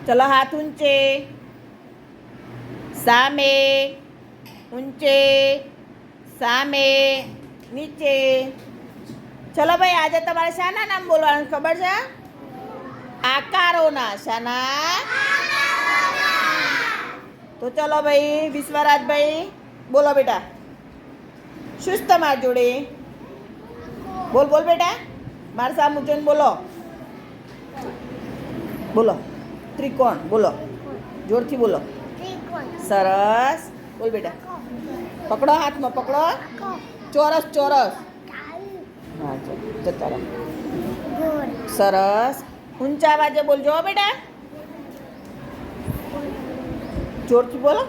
चलो हाथ ऊंचे, सामे, ऊंचे, सामे, नीचे। चलो भाई आज तमारे शाना नाम बोलवानुं खबर छे? आकारोना। शाना? तो चलो भाई विश्वराज भाई बोलो बेटा। शुज तमार जोड़े बोल बोल बेटा, मार सामु जोईने बोलो बोलो। त्रिकोण बोलो, जोरथी बोलो। सरस बोल बेटा। पकड़ो हाथ में पकड़ो। चौरस चौरस। हाँ जता रहो। सरस ऊंचा आवाजे बोलजो बेटा, जोरथी बोलो।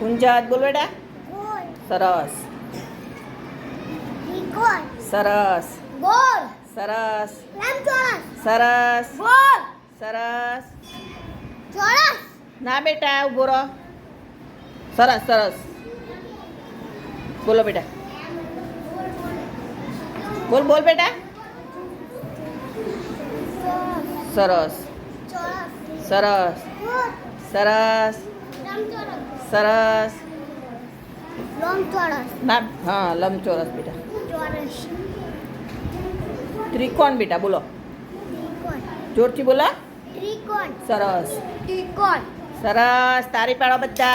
ऊंचा हाथ बोल बेटा। सरस सरस सरस सरस सरस ना बेटा उभो रहो। सरस सरस बोलो बेटा, बोल बोल बेटा। सरस सरस सरस सरस ना हाँ लंबचौरस बेटा। त्रिकोण बेटा बोलो, जोरथी बोलो। सरस सरस तारी पाड़ो बच्चा।